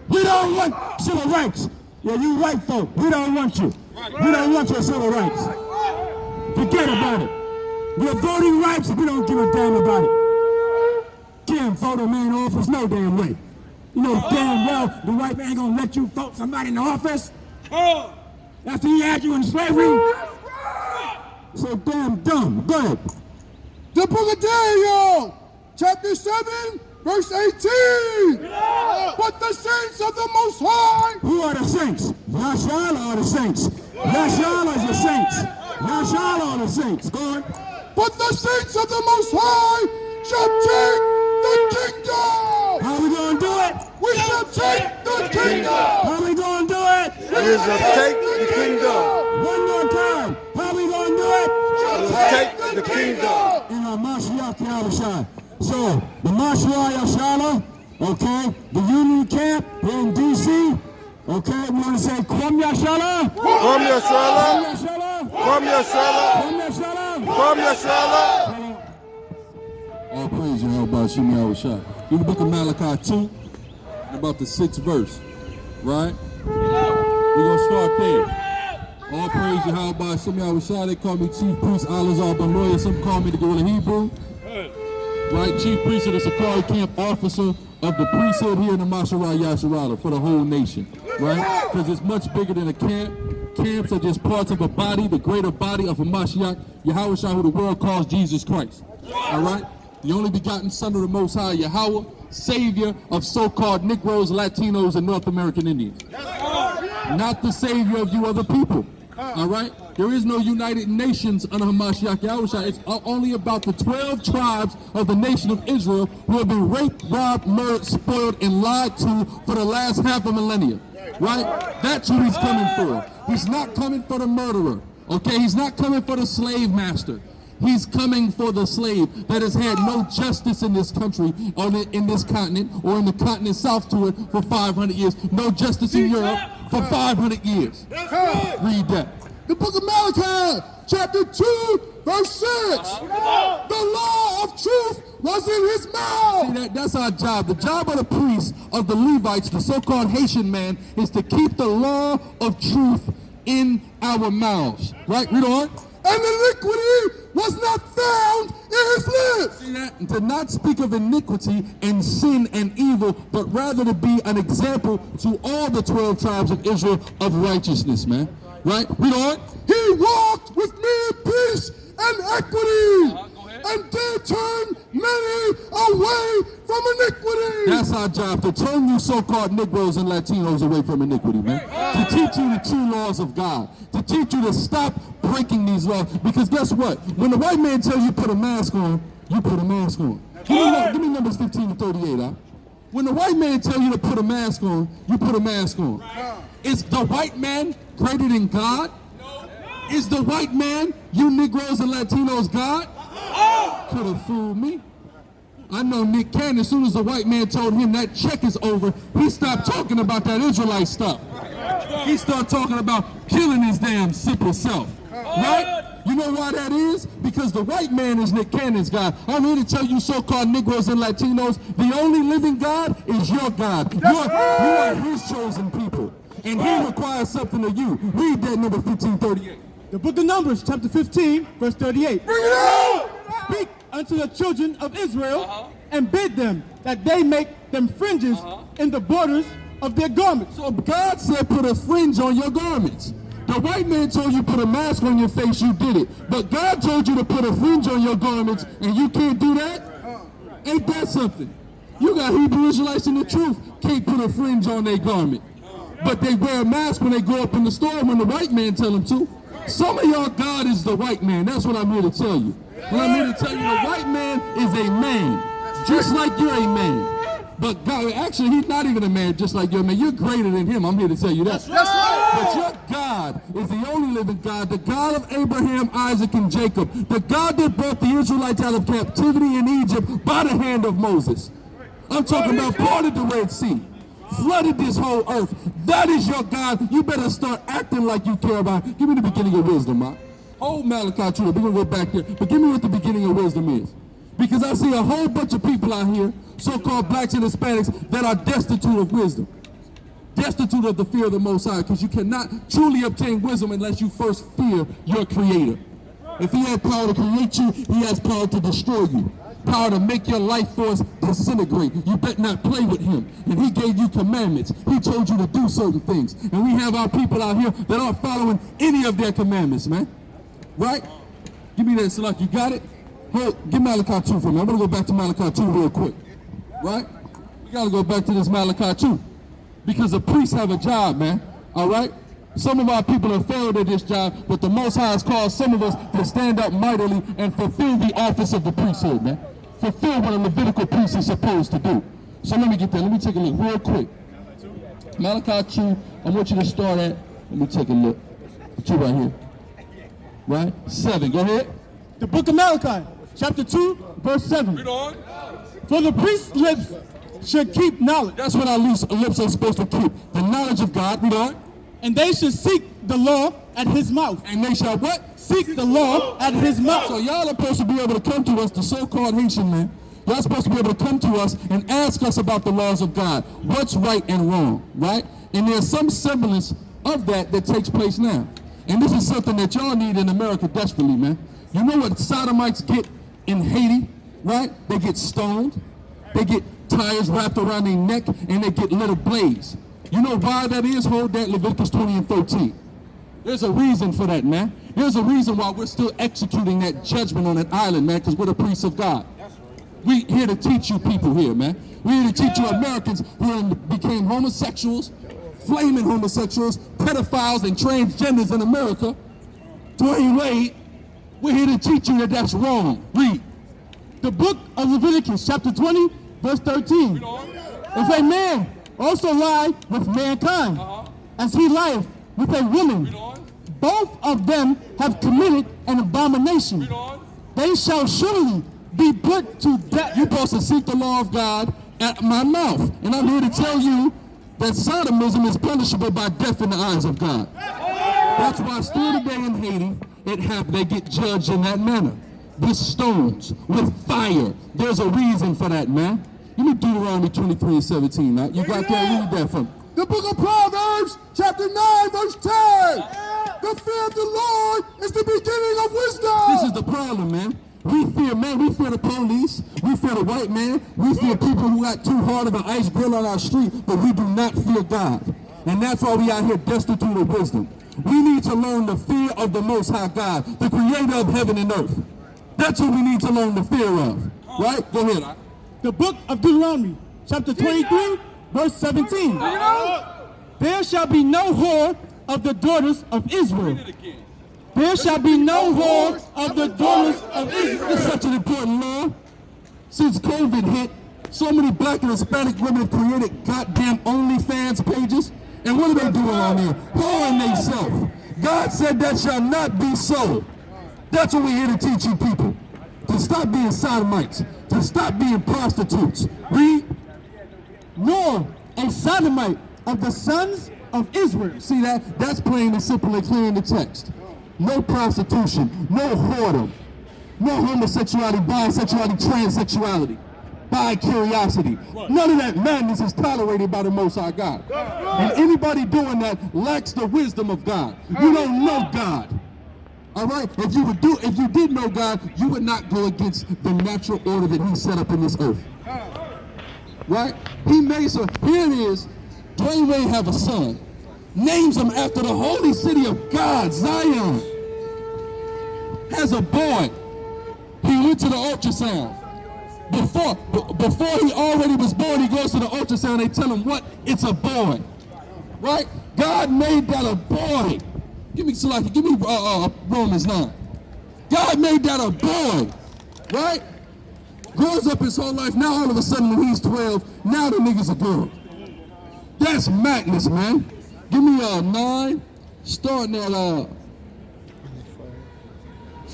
We don't want civil rights. Yeah, you white folk, we don't want you. We don't want your civil rights. Forget about it. Your voting rights, we don't give a damn about it. Can't vote a man in office no damn way. You know damn well the white man gonna let you vote somebody in the office after he had you in slavery? So damn dumb. Go ahead. The book of Daniel, chapter 7, verse 18. But the saints of the Most High. Who are the saints? Yasha'Allah are the saints. Yasha'Allah is the saints. Yasha'Allah are the saints. Go on. But the saints of the Most High shall take the kingdom. How we gonna do it? We shall take the kingdom. How we gonna do it? We shall take the kingdom. One more time. How we gonna do it? Take the kingdom. In our Mashiach Yahushua. So, the Mashiach Yasha'Allah, okay, the Union Camp here in D.C., okay, we want to say, Kwam Yasha'Allah. Kwam Yasha'Allah. Kwam Yasha'Allah. Kwam Yasha'Allah. Kwam Yasha'Allah. Kwam Yasha'Allah. All praise Yahweh Shem Yahushua. In the book of Malachi 2, about the 6th verse, right? We're going to start there. All praise Yahweh Shem Yahushua. They call me Chief Priest Alazar Ben Lawyer. Some call me the Gorilla Hebrew. Right? Chief Priest of the Sacrii Camp, officer of the priesthood here in the Masharah Yasharala for the whole nation. Right? Because it's much bigger than a camp. Camps are just parts of a body, the greater body of a Mashiach, Yahushua, who the world calls Jesus Christ. All right? The only begotten Son of the Most High, Yahweh, Savior of so-called Negroes, Latinos, and North American Indians. Not the Savior of you other people. All right? There is no United Nations under Hamashiach Yahushua. It's only about the 12 tribes of the nation of Israel who have been raped, robbed, murdered, spoiled, and lied to for the last half a millennia. Right? That's who he's coming for. He's not coming for the murderer. Okay? He's not coming for the slave master. He's coming for the slave that has had no justice in this country or in this continent or in the continent south to it for 500 years. No justice in Europe for 500 years. Read that. The book of Malachi, chapter 2, verse 6. The law of truth was in his mouth. See, that's our job. The job of the priests, of the Levites, the so-called Haitian man, is to keep the law of truth in our mouths. Right? Read on. And iniquity was not found in his lips. See that? And to not speak of iniquity and sin and evil, but rather to be an example to all the 12 tribes of Israel of righteousness, man. Right? Read on. He walked with me in peace and equity, and did turn many away from iniquity. That's our job, to turn you so-called Negroes and Latinos away from iniquity, man. To teach you the true laws of God. To teach you to stop breaking these laws. Because guess what? When the white man tells you put a mask on, you put a mask on. Give me Numbers 15 to 38, huh? When the white man tells you to put a mask on, you put a mask on. Is the white man greater than God? Is the white man, you Negroes and Latinos, God? Could have fooled me. I know Nick Cannon, as soon as the white man told him that check is over, he stopped talking about that Israelite stuff. He started talking about killing his damn simple self. Right? You know why that is? Because the white man is Nick Cannon's God. I'm here to tell you so-called Negroes and Latinos, the only living God is your God. You are his chosen people. And he requires something of you. Read that, number 1538. The book of Numbers, chapter 15, verse 38. Bring it out! Speak unto the children of Israel and bid them that they make them fringes in the borders of their garments. So God said put a fringe on your garments. The white man told you put a mask on your face, you did it. But God told you to put a fringe on your garments and you can't do that? Ain't that something? You got Hebrew Israelites in the truth, can't put a fringe on their garment. But they wear a mask when they go up in the store when the white man tell them to. Some of y'all God is the white man. That's what I'm here to tell you. And I'm here to tell you the white man is a man, just like you're a man. But God, actually, he's not even a man just like you're a man. You're greater than him. I'm here to tell you that. But your God is the only living God, the God of Abraham, Isaac, and Jacob. The God that brought the Israelites out of captivity in Egypt by the hand of Moses. I'm talking about parted the Red Sea. Flooded this whole earth. That is your God. You better start acting like you care about it. Give me the beginning of wisdom, man. Hold Malachi 2. We're going to go back there. But give me what the beginning of wisdom is. Because I see a whole bunch of people out here, so-called blacks and Hispanics, that are destitute of wisdom. destitute of the fear of the Most High, because you cannot truly obtain wisdom unless you first fear your Creator. If he had power to create you, he has power to destroy you. Power to make your life force disintegrate. You better not play with him. And he gave you commandments. He told you to do certain things. And we have our people out here that aren't following any of their commandments, man. Right? Give me that, Salak. You got it? Hey, give Malachi 2 for me. I'm going to go back to Malachi 2 real quick. Right? We got to go back to this Malachi 2. Because the priests have a job, man. All right? Some of our people have failed at this job, but the Most High has called some of us to stand up mightily and fulfill the office of the priesthood, man. Fulfill what a Levitical priest is supposed to do. So let me get there. Let me take a look real quick. Malachi 2, I want you to start at, let me take a look. 2 right here. Right? 7, go ahead. The book of Malachi, chapter 2, verse 7. Read on. For the priest's lips should keep knowledge. That's what our lips are supposed to keep. The knowledge of God. Read on. And they should seek the law at his mouth. And they shall what? Seek the law at his mouth. So y'all are supposed to be able to come to us, the so-called Haitian man. Y'all supposed to be able to come to us and ask us about the laws of God. What's right and wrong, right? And there's some semblance of that takes place now. And this is something that y'all need in America desperately, man. You know what sodomites get in Haiti, right? They get stoned. They get tires wrapped around their neck, and they get little blades. You know why that is? Hold that, Leviticus 20 and 13. There's a reason for that, man. There's a reason why we're still executing that judgment on that island, man, because we're the priests of God. We here to teach you people here, man. We're here to teach you Americans who became homosexuals, flaming homosexuals, pedophiles, and transgenders in America. Dwayne Wade, we're here to teach you that that's wrong. Read. The book of Leviticus, chapter 20, verse 13. If a man also lie with mankind, as he lieth with a woman, both of them have committed an abomination. They shall surely be put to death. You're supposed to seek the law of God at my mouth. And I'm here to tell you that sodomism is punishable by death in the eyes of God. That's why still today in Haiti, they get judged in that manner. With stones, with fire. There's a reason for that, man. Give me Deuteronomy 23 and 17, man. You got that? Read that from me. The book of Proverbs, chapter 9, verse 10. The fear of the Lord is the beginning of wisdom. This is the problem, man. We fear, man. We fear the police. We fear the white man. We fear people who got too hard of an ice grill on our street, but we do not fear God. And that's why we out here destitute of wisdom. We need to learn the fear of the Most High God, the creator of heaven and earth. That's what we need to learn the fear of. Right? Go ahead. The book of Deuteronomy, chapter 23, verse 17. There shall be no whore of the daughters of Israel. There shall be no whore of the daughters of Israel. It's such an important law. Since COVID hit, so many black and Hispanic women have created goddamn OnlyFans pages. And what are they doing on there? Whoring themselves. God said that shall not be so. That's what we're here to teach you people. To stop being sodomites. To stop being prostitutes. Read. Nor a sodomite of the sons of Israel. See that? That's plain and simple and clear in the text. No prostitution. No whoredom. No homosexuality, bisexuality, transsexuality. Bi-curiosity. None of that madness is tolerated by the Most High God. And anybody doing that lacks the wisdom of God. You don't know God. All right? If you did know God, you would not go against the natural order that he set up in this earth. Right? He made so. Here it is. Dwayne Wade have a son. Names him after the holy city of God, Zion. Has a boy. He went to the ultrasound. Before he already was born, he goes to the ultrasound. They tell him what? It's a boy. Right? God made that a boy. Give me Salaki. Give me Romans 9. God made that a boy. Right? Grows up his whole life. Now all of a sudden when he's 12, now the nigga's a girl. That's madness, man. Give me 9, starting at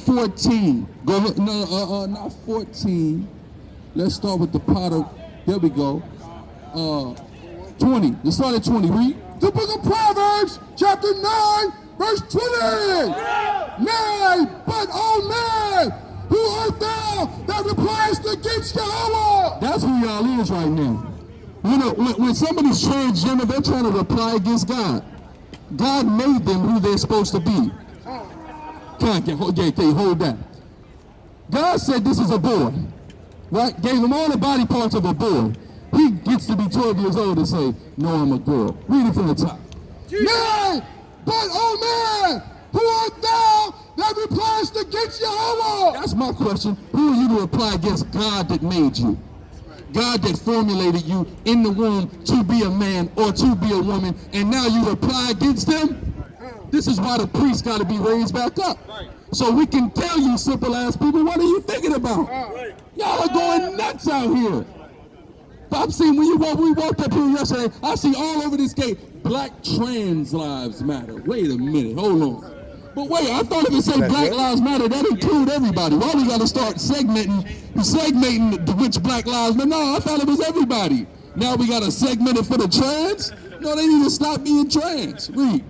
14. Go ahead. No, not 14. Let's start with the Potter. There we go. 20. Let's start at 20. Read. The book of Proverbs, chapter 9, verse 20. Nay, but oh man, who art thou that repliest against Yahweh? That's who y'all is right now. You know, when somebody's transgender, they're trying to reply against God. God made them who they're supposed to be. Okay, hold that. God said this is a boy, right? Gave him all the body parts of a boy. He gets to be 12 years old and say, no, I'm a girl. Read it from the top. Yea, but oh man, who art thou that repliest against Jehovah? That's my question. Who are you to reply against God that made you? God that formulated you in the womb to be a man or to be a woman, and now you reply against him? This is why the priest got to be raised back up. So we can tell you simple ass people, what are you thinking about? Y'all are going nuts out here. I've seen we walked up here yesterday, I see all over this gate, Black Trans Lives Matter. Wait a minute, hold on. But wait, I thought if it said Black Lives Matter, that include everybody. Why we gotta start segmenting which Black Lives Matter? No, I thought it was everybody. Now we gotta segment it for the trans? No, they need to stop being trans. Read.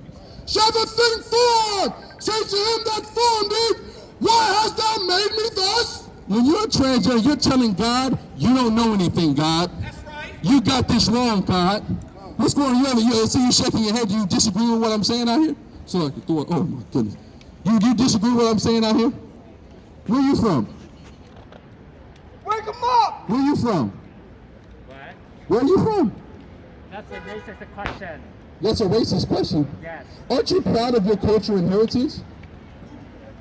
Shall the thing formed say to him that formed it, why hast thou made me thus? When you're a transgender, you're telling God, you don't know anything, God. That's right. You got this wrong, God. What's going on? You see you shaking your head. Do you disagree with what I'm saying out here? So I can throw it. Oh my goodness. You disagree with what I'm saying out here? Where you from? Wake him up! Where you from? What? Where you from? That's a racist question. That's a racist question. Yes. Aren't you proud of your culture and heritage?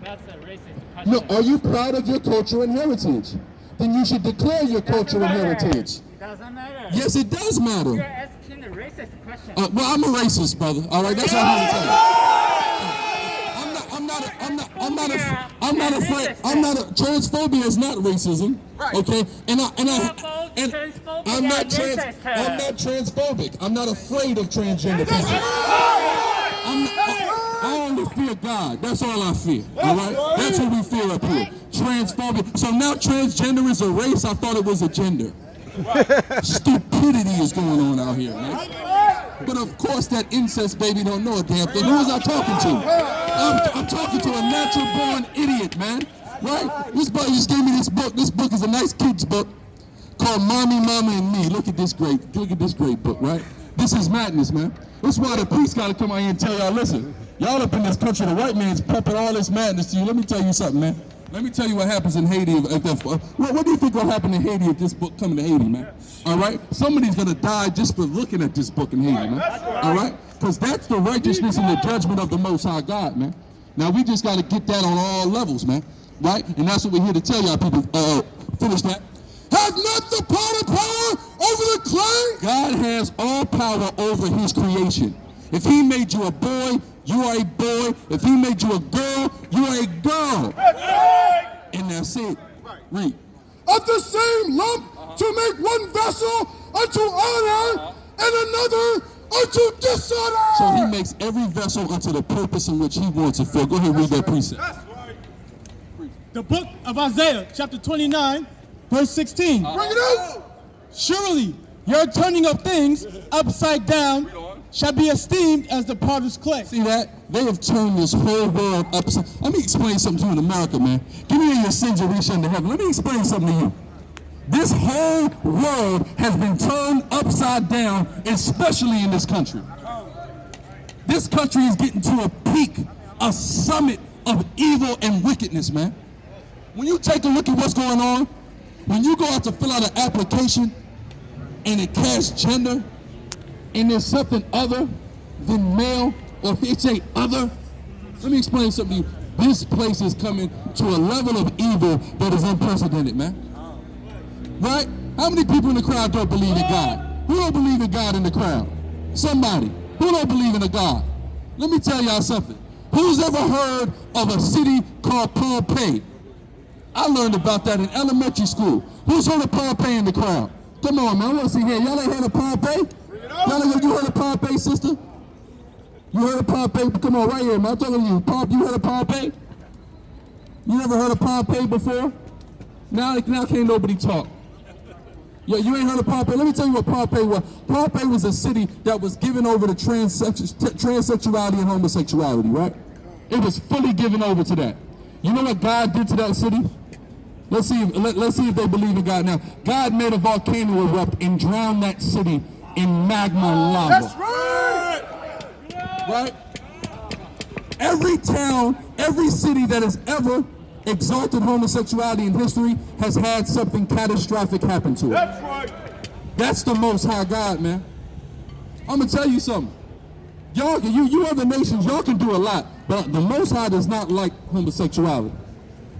That's a racist question. No, are you proud of your culture and heritage? Then you should declare your culture and heritage. It doesn't matter. Yes, it does matter. You're asking a racist question. Well, I'm a racist, brother. All right, that's all I'm gonna tell you. I'm not afraid. Transphobia is not racism. Okay, I'm not transphobic. I'm not afraid of transgender people. I only fear God. That's all I fear. All right, that's what we fear up here. Transphobia. So now transgender is a race. I thought it was a gender. Stupidity is going on out here, man. But of course that incest baby don't know a damn thing. Who was I talking to? I'm talking to a natural born idiot, man. Right? This buddy just gave me this book. This book is a nice kid's book called Mommy, Mama, and Me. Look at this great book, right? This is madness, man. That's why the priest gotta come out here and tell y'all, listen, y'all up in this country, the white man's pumping all this madness to you. Let me tell you something, man. Let me tell you what happens in Haiti. What do you think will happen in Haiti if this book comes to Haiti, man? All right? Somebody's going to die just for looking at this book in Haiti, man. All right? Because that's the righteousness and the judgment of the Most High God, man. Now, we just got to get that on all levels, man. Right? And that's what we're here to tell y'all people. Finish that. Have not the power over the clay? God has all power over his creation. If he made you a boy, you are a boy. If he made you a girl, you are a girl. And that's it. Read. Of the same lump to make one vessel unto honor and another unto dishonor. So he makes every vessel unto the purpose in which he wants it for. Go ahead and read that precept. The book of Isaiah, chapter 29, verse 16. Bring it out. Surely your turning of things upside down shall be esteemed as the potter's clay. See that? They have turned this whole world upside. Let me explain something to you in America, man. Give me your sins and reach into heaven. Let me explain something to you. This whole world has been turned upside down, especially in this country. This country is getting to a peak, a summit of evil and wickedness, man. When you take a look at what's going on, when you go out to fill out an application and it casts gender, and there's something other than male, or if it's a other, let me explain something to you. This place is coming to a level of evil that is unprecedented, man. Right? How many people in the crowd don't believe in God? Who don't believe in God in the crowd? Somebody. Who don't believe in a God? Let me tell y'all something. Who's ever heard of a city called Pompeii? I learned about that in elementary school. Who's heard of Pompeii in the crowd? Come on, man. I want to see here. Y'all ain't heard of Pompeii? You heard of Pompeii, sister? You heard of Pompeii? Come on, right here, man. I'm talking to you. You heard of Pompeii? You never heard of Pompeii before? Now can't nobody talk. Yeah, you ain't heard of Pompeii? Let me tell you what Pompeii was. Pompeii was a city that was given over to transsexuality and homosexuality, right? It was fully given over to that. You know what God did to that city? Let's see if they believe in God now. God made a volcano erupt and drowned that city in magma and lava. That's right. Right? Every town, every city that has ever exalted homosexuality in history has had something catastrophic happen to it. That's right. That's the Most High God, man. I'm gonna tell you something. Y'all, you other nations, y'all can do a lot, but the Most High does not like homosexuality.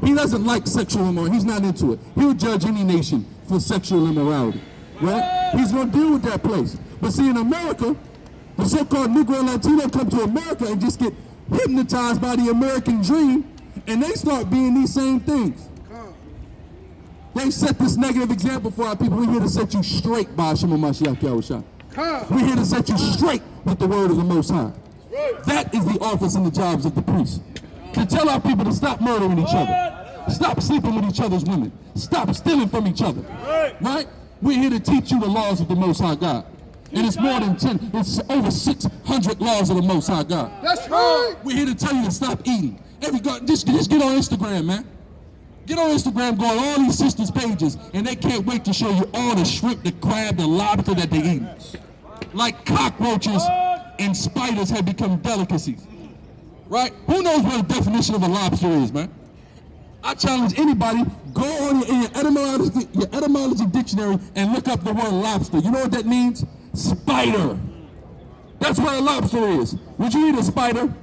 He doesn't like sexual immorality. He's not into it. He'll judge any nation for sexual immorality, right? He's gonna deal with that place. But see, in America, the so-called Negro and Latino come to America and just get hypnotized by the American dream, and they start being these same things. They set this negative example for our people. We're here to set you straight by Hashem HaMashiach Yahushua. We're here to set you straight with the word of the Most High. That is the office and the jobs of the priest. To tell our people to stop murdering each other, stop sleeping with each other's women, stop stealing from each other. Right? We're here to teach you the laws of the Most High God. And it's more than 10, it's over 600 laws of the Most High God. That's right. We're here to tell you to stop eating. Just get on Instagram, man. Get on Instagram, go on all these sisters' pages, and they can't wait to show you all the shrimp, the crab, the lobster that they eat. Like cockroaches and spiders have become delicacies. Right? Who knows what the definition of a lobster is, man? I challenge anybody, go on your etymology dictionary and look up the word lobster. You know what that means? Spider. That's what a lobster is. Would you eat a spider?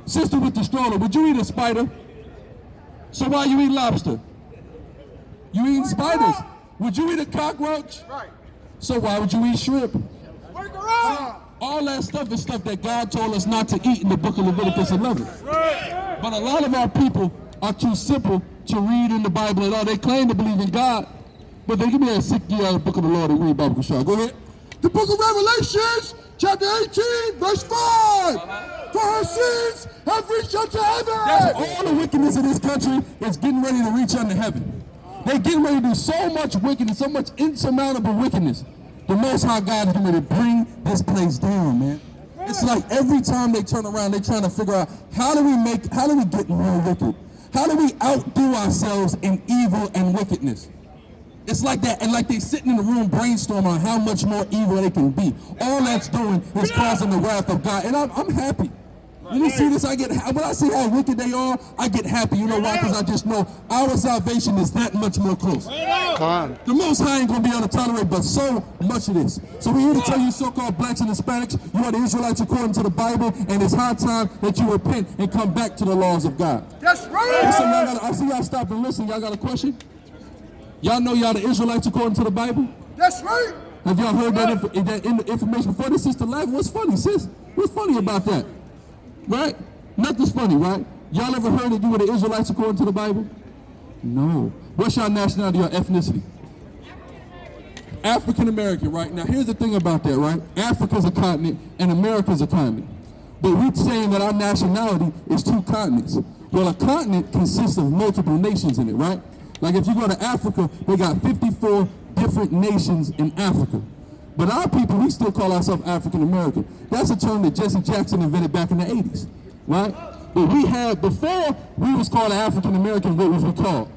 Sister with the stroller, would you eat a spider? So why you eat lobster? You eat spiders. Would you eat a cockroach? Right. So why would you eat shrimp? Work around. All that stuff is stuff that God told us not to eat in the book of Leviticus 11. But a lot of our people are too simple to read in the Bible at all. They claim to believe in God, but they give me that Sacrii out of the book of the Lord and read Bible Cashapp. Go ahead. The book of Revelations, chapter 18, verse 5. For her sins have reached unto heaven. That's all the wickedness in this country is getting ready to reach unto heaven. They're getting ready to do so much wickedness, so much insurmountable wickedness. The Most High God is going to bring this place down, man. It's like every time they turn around, they're trying to figure out how do we get more wicked? How do we outdo ourselves in evil and wickedness? It's like that, and like they sitting in the room brainstorming on how much more evil they can be. All that's doing is causing the wrath of God, and I'm happy. When you see this, when I see how wicked they are, I get happy. You know why? Because I just know our salvation is that much more close. The Most High ain't going to be able to tolerate but so much of this. So we're here to tell you so-called blacks and Hispanics, you are the Israelites according to the Bible, and it's high time that you repent and come back to the laws of God. That's right. Listen, I see y'all stop and listen. Y'all got a question? Y'all know y'all the Israelites according to the Bible? That's right. Have y'all heard that information before? This sister laughing. What's funny, sis? What's funny about that? Right? Nothing's funny, right? Y'all ever heard that you were the Israelites according to the Bible? No. What's your nationality or ethnicity? African American, right? Now here's the thing about that, right? Africa's a continent and America's a continent. But we're saying that our nationality is two continents. Well, a continent consists of multiple nations in it, right? Like if you go to Africa, they got 54 different nations in Africa. But our people, we still call ourselves African American. That's a term that Jesse Jackson invented back in the 80s, right? But we had, before we was called African American, what was we called?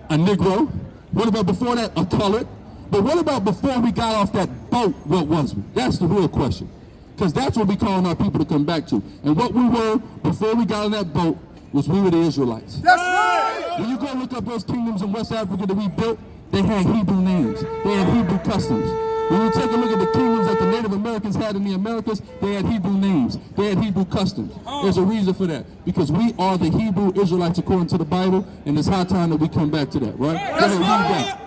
A Negro. What about before that? A colored. But what about before we got off that boat, what was we? That's the real question. Because that's what we calling our people to come back to. And what we were before we got on that boat was we were the Israelites. That's right. When you go look up those kingdoms in West Africa that we built, they had Hebrew names. They had Hebrew customs. When you take a look at the kingdoms that the Native Americans had in the Americas, they had Hebrew names. They had Hebrew customs. There's a reason for that. Because we are the Hebrew Israelites according to the Bible, and it's high time that we come back to that, right? That's right.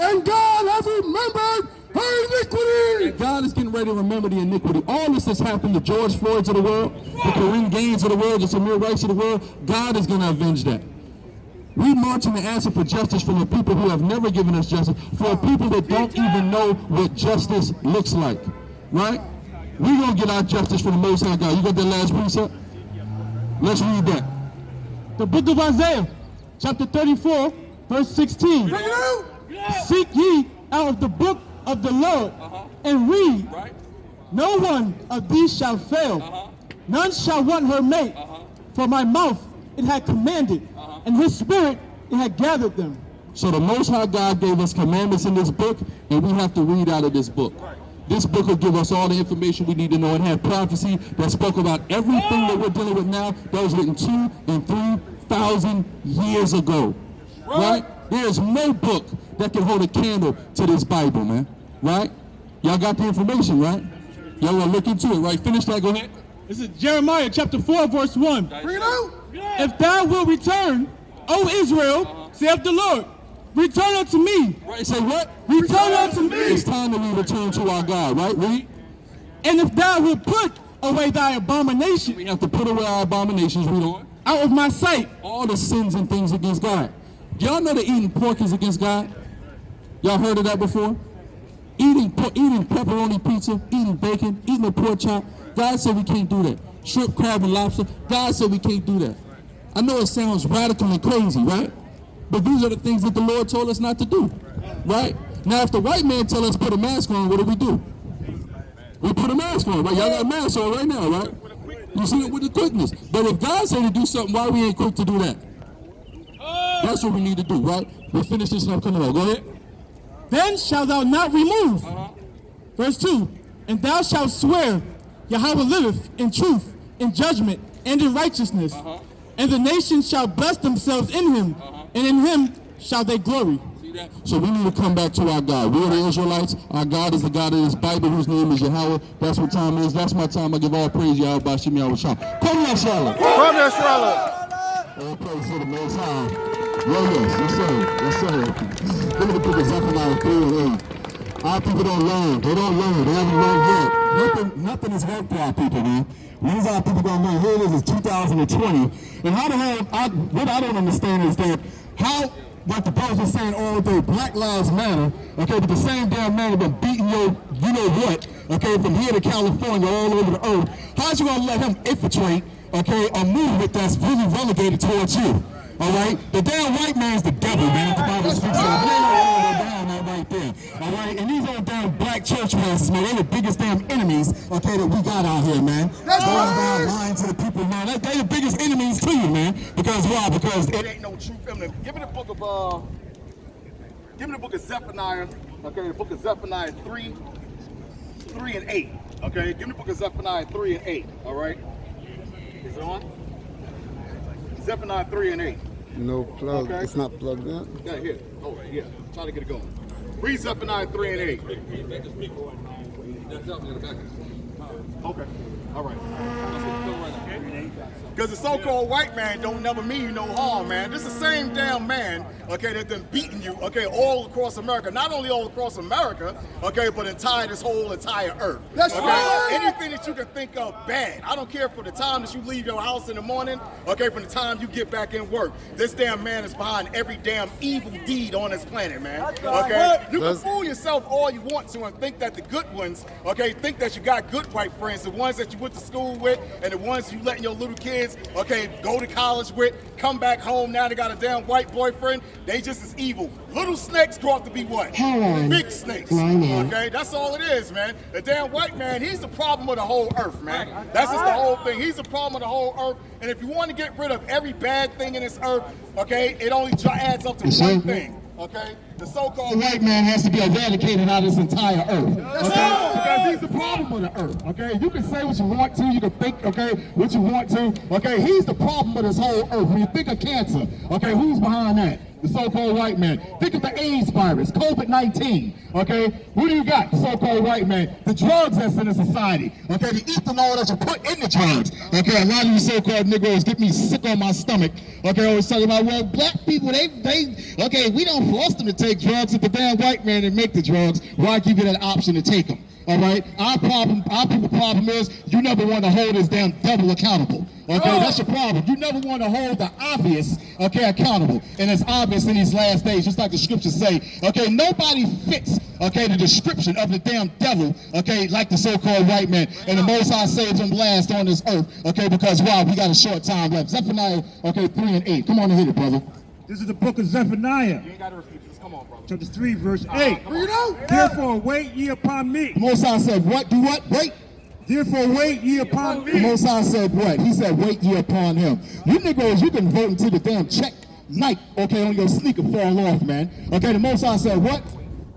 And God has remembered her iniquity. And God is getting ready to remember the iniquity. All this has happened to George Floyd's of the world, the Kareem Gaines of the world, the Samir Rice of the world. God is going to avenge that. We marching to answer for justice from the people who have never given us justice, for people that don't even know what justice looks like, right? We're going to get our justice from the Most High God. You got that last precept? Let's read that. The book of Isaiah, chapter 34, verse 16. Bring it out. Seek ye out of the book of the Lord and read. No one of these shall fail. None shall want her mate. For my mouth it had commanded, and his spirit had gathered them. So the Most High God gave us commandments in this book, and we have to read out of this book. This book will give us all the information we need to know. It had prophecy that spoke about everything that we're dealing with now that was written 2,000 and 3,000 years ago. Right? There is no book that can hold a candle to this Bible, man. Right? Y'all got the information, right? Y'all want to look into it, right? Finish that, go ahead. This is Jeremiah chapter 4, verse 1. Bring it out. If thou wilt return, O Israel, saith the Lord, return unto me. Right, say what? Return unto me. It's time that we return to our God, right? Read. And if thou wilt put away thy abomination We have to put away our abominations, read on. out of my sight, All the sins and things against God. Y'all know that eating pork is against God? Y'all heard of that before? Eating pepperoni pizza, eating bacon, eating a pork chop. God said we can't do that. Shrimp, crab, and lobster. God said we can't do that. I know it sounds radical and crazy, right? But these are the things that the Lord told us not to do, right? Now, if the white man tell us put a mask on, what do? We put a mask on, right? Y'all got a mask on right now, right? You see it with the quickness. But if God said to do something, why we ain't quick to do that? That's what we need to do, right? We'll finish this and I'm coming on. Go ahead. then shalt thou not remove. Verse 2, and thou shalt swear, Yahweh liveth in truth, in judgment, and in righteousness. And the nations shall bless themselves in him, and in him shall they glory. So we need to come back to our God. We are the Israelites. Our God is the God of this Bible, whose name is Yahweh. That's what time it is. That's my time. I give all praise, Yahweh, Bashim, Yahweh, Shah. Come here, Charlotte. Come here, Charlotte. All praise to the Most High. Yes, sir. Yes, sir. Give me the book of Zephaniah 3 and 8. Our people don't learn. They don't learn. They haven't learned yet. Nothing has worked for our people, man. When's our people going to learn? Here it is, it's 2020. And how the hell, what I don't understand is that how, like the brothers were saying all day, Black Lives Matter, okay, but the same damn man been beating your, you know what, okay, from here to California, all over the earth. How's you going to let him infiltrate, okay, a movement that's really relegated towards you? All right? The damn white man's the devil, man. The Bible speaks of. They don't all down that right there. All right? And these old damn black church races, man, they're the biggest damn enemies, okay, that we got out here, man. That's Going right. around lying to the people, man. They're the biggest enemies to you, man. Because why? Because It ain't no truth in them. Give me the book of Zephaniah. Okay, the book of Zephaniah 3 and 8. Okay, give me the book of Zephaniah 3 and 8. All right. Is it on? Zephaniah 3 and 8. No plug. Okay. It's not plugged in. Yeah, here. Oh, yeah. Try to get it going. Read Zephaniah 3 and 8. Okay. All right. Because the so-called white man don't never mean you no harm, man. This is the same damn man, okay, that been beating you, okay, all across America. Not only all across America, okay, but this whole entire earth. That's okay? right. Anything that you can think of bad. I don't care for the time that you leave your house in the morning, okay, from the time you get back in work. This damn man is behind every damn evil deed on this planet, man. Okay? You can fool yourself all you want to and think that the good ones, okay, think that you got good white friends, the ones that you went to school with and the ones you letting your little kids, okay, go to college with, come back home, now they got a damn white boyfriend. They just as evil. Little snakes grow up to be what? Big snakes. Okay, that's all it is, man. The damn white man, he's the problem of the whole earth, man. That's just the whole thing. He's the problem of the whole earth. And if you want to get rid of every bad thing in this earth, okay, it only adds up to one thing. Okay, the so-called white man has to be eradicated out of this entire earth. Okay, because he's the problem of the earth. Okay, you can say what you want to, you can think, okay, what you want to. Okay, he's the problem of this whole earth. When you think of cancer, okay, who's behind that? The so-called white man. Think of the AIDS virus, COVID-19. Okay, who do you got? The so-called white man. The drugs that's in the society. Okay, the ethanol that you put in the drugs. Okay, a lot of you so-called Negroes get me sick on my stomach. Okay, always talking about, well, black people, they okay, we don't force them to take drugs. If the damn white man that make the drugs, why give you that option to take them? All right, our people's problem is you never want to hold this damn devil accountable. Okay, that's your problem. You never want to hold the obvious, okay, accountable. And it's obvious in these last days, just like the scriptures say, okay, nobody fits, okay, the description of the damn devil, okay, like the so-called white man. And the Most High saves them last on this earth, okay, because, wow, we got a short time left. Zephaniah, okay, 3 and 8. Come on and hit it, brother. This is the book of Zephaniah, You ain't got to repeat this. Come on, brother. chapter 3, verse 8. Bring it out. Therefore wait ye upon me. The Most High said, what? Do what? Wait. Therefore wait ye upon The me. Most High said what? He said, wait ye upon him. You Negroes, you can vote until the damn check, night, okay, on your sneaker fall off, man. Okay, the Most High said what?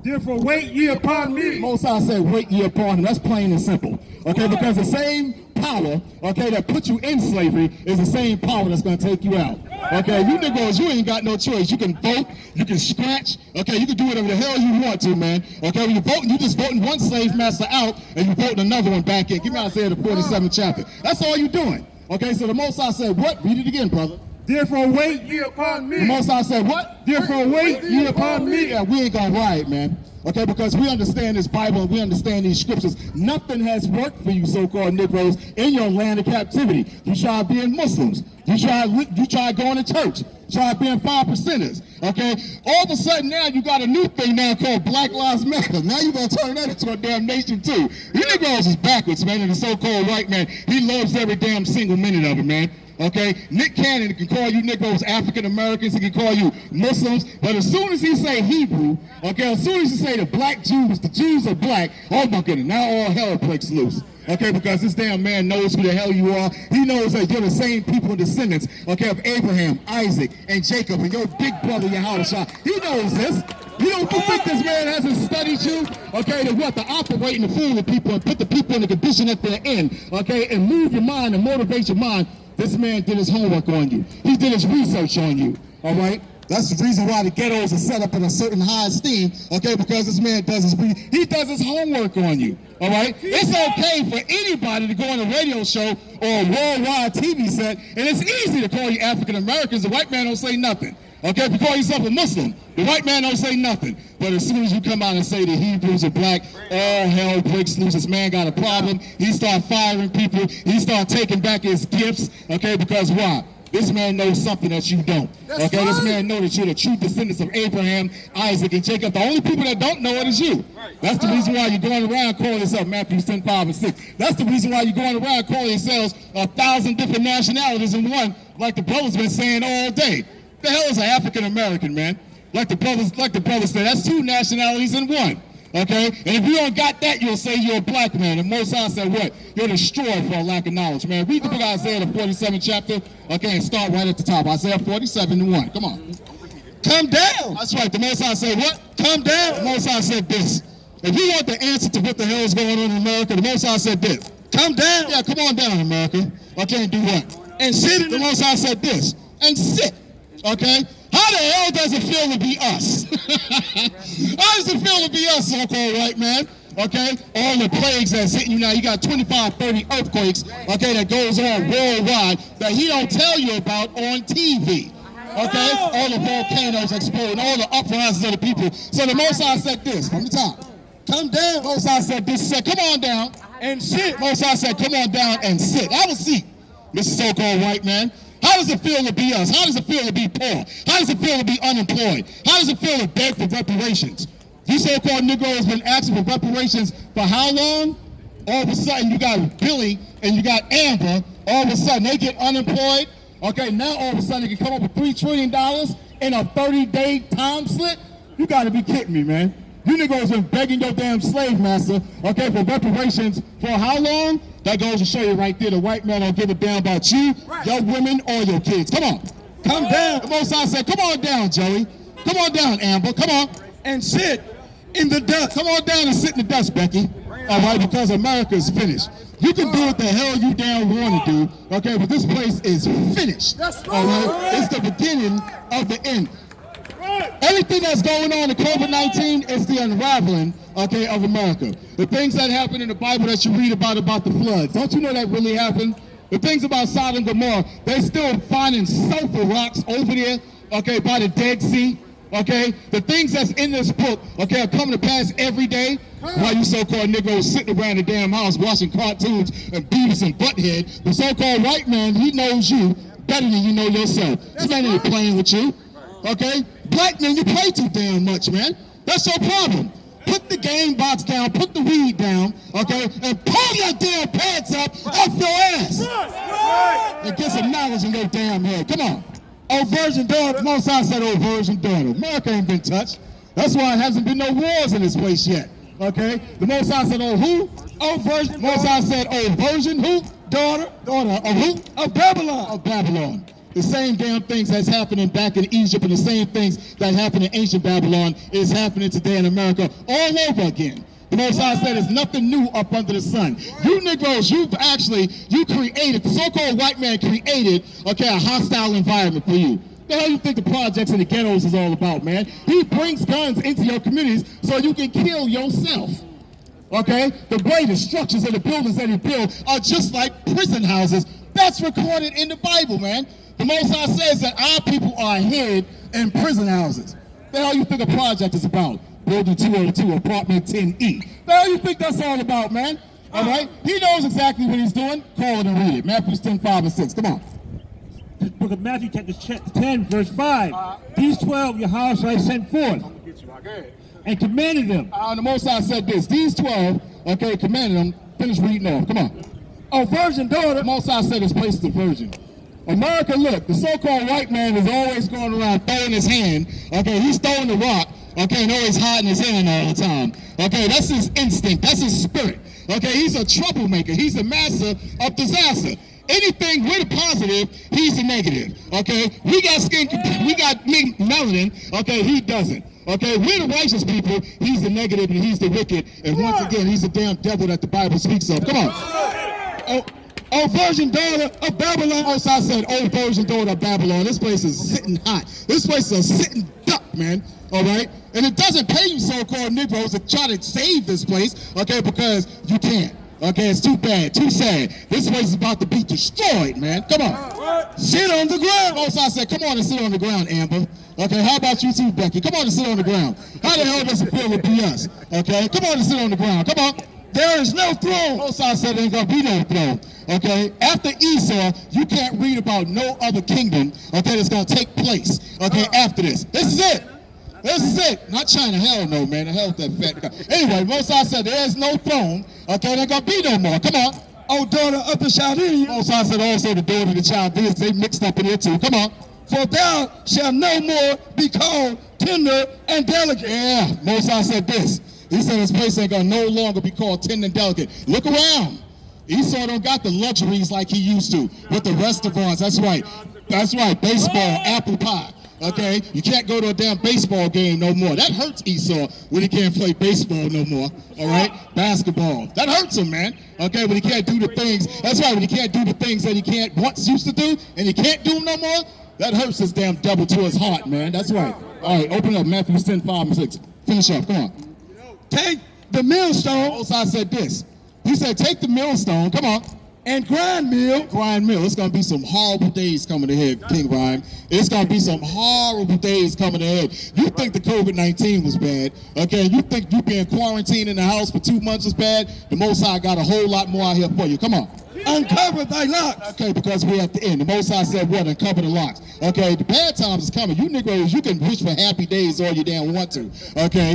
Therefore wait ye upon me. Most High said wait ye upon him. That's plain and simple. Okay, because the same power, okay, that put you in slavery is the same power that's going to take you out. Okay, you niggas, you ain't got no choice. You can vote, you can scratch, okay, you can do whatever the hell you want to, man. Okay, when you're voting, you just voting one slave master out and you voting another one back in. Give me Isaiah the 47th chapter. That's all you're doing. Okay, so the Most High said what? Read it again, brother. Therefore wait ye upon me. The Most High said what? Therefore wait ye upon me. Yeah, we ain't gonna riot, man. Okay, because we understand this Bible and we understand these scriptures. Nothing has worked for you so-called Negroes in your land of captivity. You tried being Muslims. You tried going to church. You tried being 5%ers. Okay, all of a sudden now you got a new thing now called Black Lives Matter. Now you're gonna turn that into a damn nation too. You Negroes is backwards, man. And the so-called white man, he loves every damn single minute of it, man. Okay, Nick Cannon can call you Negroes African Americans, he can call you Muslims, but as soon as he say Hebrew, okay, as soon as he say the black Jews, the Jews are black, oh my goodness, now all hell breaks loose. Okay, because this damn man knows who the hell you are. He knows that you're the same people and descendants, okay, of Abraham, Isaac, and Jacob, and your big brother Yahushua. He knows this. You think this man hasn't studied you? Okay, to what? To operate and to fool with people and put the people in the condition that they're in, okay, and move your mind and motivate your mind. This man did his homework on you. He did his research on you, all right? That's the reason why the ghettos are set up in a certain high esteem, okay, because this man does his homework on you, all right? It's okay for anybody to go on a radio show or a worldwide TV set, and it's easy to call you African Americans. The white man don't say nothing, okay? If you call yourself a Muslim, the white man don't say nothing. But as soon as you come out and say the Hebrews are black, all hell breaks loose. This man got a problem. He start firing people. He start taking back his gifts, okay, because why? This man knows something that you don't. Okay, this man knows that you're the true descendants of Abraham, Isaac, and Jacob. The only people that don't know it is you. That's the reason why you're going around calling yourself Matthew 10, 5, and 6. That's the reason why you're going around calling yourselves 1,000 different nationalities in one, like the brother's been saying all day. The hell is an African American, man? Like the brothers said, that's two nationalities in one. Okay? And if you don't got that, you'll say you're a black man. And Most High said what? You're destroyed for a lack of knowledge, man. Read the book of Isaiah, the 47th chapter, okay, and start right at the top. Isaiah 47:1. Come on. Come down. That's right. The Most High said what? Come down. The Most High said this. If you want the answer to what the hell is going on in America, the Most High said this. Come down. Yeah, come on down, America. Okay, and do what? And sit. The Most High said this. And sit. Okay? How the hell does it feel to be us? How does it feel to be us, so-called white man? Okay? All the plagues that's hitting you now. You got 25, 30 earthquakes, okay, that goes on worldwide that he don't tell you about on TV. Okay? All the volcanoes exploding, all the uprisings of the people. So the Most High said this from the top. Come down. Most High said this. Said, come on down and sit. Most High said, come on down and sit. Have a seat, Mr. So-called white man. How does it feel to be us? How does it feel to be poor? How does it feel to be unemployed? How does it feel to beg for reparations? You so-called Negroes have been asking for reparations for how long? All of a sudden you got Billy and you got Amber. All of a sudden they get unemployed. Okay, now all of a sudden they can come up with $3 trillion in a 30-day time slip? You got to be kidding me, man. You Negroes been begging your damn slave master, okay, for reparations for how long? That goes to show you right there, the white man don't give a damn about you, your women, or your kids. Come on. Come down. The Most High said, come on down, Joey. Come on down, Amber. Come on. And sit in the dust. Come on down and sit in the dust, Becky. All right, because America's finished. You can do what the hell you damn want to do, okay, but this place is finished. All right? It's the beginning of the end. Everything that's going on in COVID-19 is the unraveling, okay, of America. The things that happen in the Bible that you read about the floods, don't you know that really happened? The things about Sodom and Gomorrah, they still finding sulfur rocks over there, okay, by the Dead Sea, okay? The things that's in this book, okay, are coming to pass every day. While you so-called Negroes sitting around the damn house watching cartoons and Beavis and Butthead, the so-called white man, he knows you better than you know yourself. This man ain't playing with you, okay? Black men, you play too damn much, man. That's your problem. Put the game box down, put the weed down, okay, and pull your damn pants up off your ass. And get some knowledge in your damn head. Come on. Oh, virgin daughter. Most I said, oh, virgin daughter. America ain't been touched. That's why it hasn't been no wars in this place yet, okay? The Most I said, oh, who? Oh, virgin. Most I said, oh, virgin who? Daughter. Daughter of who? Of Babylon. Of Babylon. The same damn things that's happening back in Egypt and the same things that happened in ancient Babylon is happening today in America all over again. The Most High said there's nothing new up under the sun. You Negroes, you created, the so-called white man created, okay, a hostile environment for you. The hell you think the projects and the ghettos is all about, man? He brings guns into your communities so you can kill yourself. Okay? The way the structures and the buildings that he built are just like prison houses. That's recorded in the Bible, man. The Most High says that our people are hid in prison houses. The hell you think a project is about? Building 202, apartment 10E. The hell you think that's all about, man? All right? He knows exactly what he's doing. Call it and read it. Matthew 10, 5, and 6. Come on. The book of Matthew chapter 10, verse 5. These 12 Yahweh shall send forth and commanded them. The Most High said this. These 12, okay, commanded them. Finish reading off. Come on. Oh, virgin daughter. The Most High said this place is a virgin. America, look, the so-called white man is always going around throwing his hand. Okay, he's throwing the rock. Okay, and always hiding his hand all the time. Okay, that's his instinct. That's his spirit. Okay, he's a troublemaker. He's a master of disaster. Anything with a positive, he's a negative. Okay, we got skin, we got melanin. Okay, he doesn't. Okay, we're the righteous people. He's the negative and he's the wicked. And once again, he's the damn devil that the Bible speaks of. Come on. Oh, virgin daughter of Babylon. Also, I said, oh, virgin daughter of Babylon. This place is sitting hot. This place is a sitting duck, man. All right? And it doesn't pay you so-called Negroes to try to save this place, okay, because you can't. Okay, it's too bad, too sad. This place is about to be destroyed, man. Come on. Sit on the ground. Also, I said, come on and sit on the ground, Amber. Okay, how about you too, Becky? Come on and sit on the ground. How the hell does it feel to be us? Okay, come on and sit on the ground. Come on. There is no throne. Also, I said there ain't gonna be no throne. Okay, after Esau, you can't read about no other kingdom, okay, that's gonna take place, okay, after this. This is it. This is it. Not China. Hell no, man. The hell with that fat guy. Anyway, Most High said there is no throne, okay, there ain't gonna be no more. Come on. Oh, daughter of the Chaldeans. Most High said also the daughter of the Chaldeans. They mixed up in here too. Come on. For thou shalt no more be called tender and delicate. Yeah, Most High said this. He said this place ain't gonna no longer be called tender and delicate. Look around. Esau don't got the luxuries like he used to with the restaurants. That's right. That's right. Baseball, apple pie. Okay? You can't go to a damn baseball game no more. That hurts Esau when he can't play baseball no more. All right? Basketball. That hurts him, man. Okay? When he can't do the things. That's right. When he can't do the things that he can't once used to do and he can't do them no more, that hurts this damn devil to his heart, man. That's right. All right. Open up Matthew 10, 5, and 6. Finish up. Come on. Take the millstone. Also, I said this. He said, take the millstone, come on, and grind mill. Grind mill. It's going to be some horrible days coming ahead, King Rhyme. It's going to be some horrible days coming ahead. You think the COVID-19 was bad, okay? You think you being quarantined in the house for 2 months was bad? The Most High got a whole lot more out here for you. Come on. Uncover thy locks. Okay, because we're at the end. The Most High said what? Uncover the locks. Okay, the bad times is coming. You Negroes, you can wish for happy days all you damn want to, okay?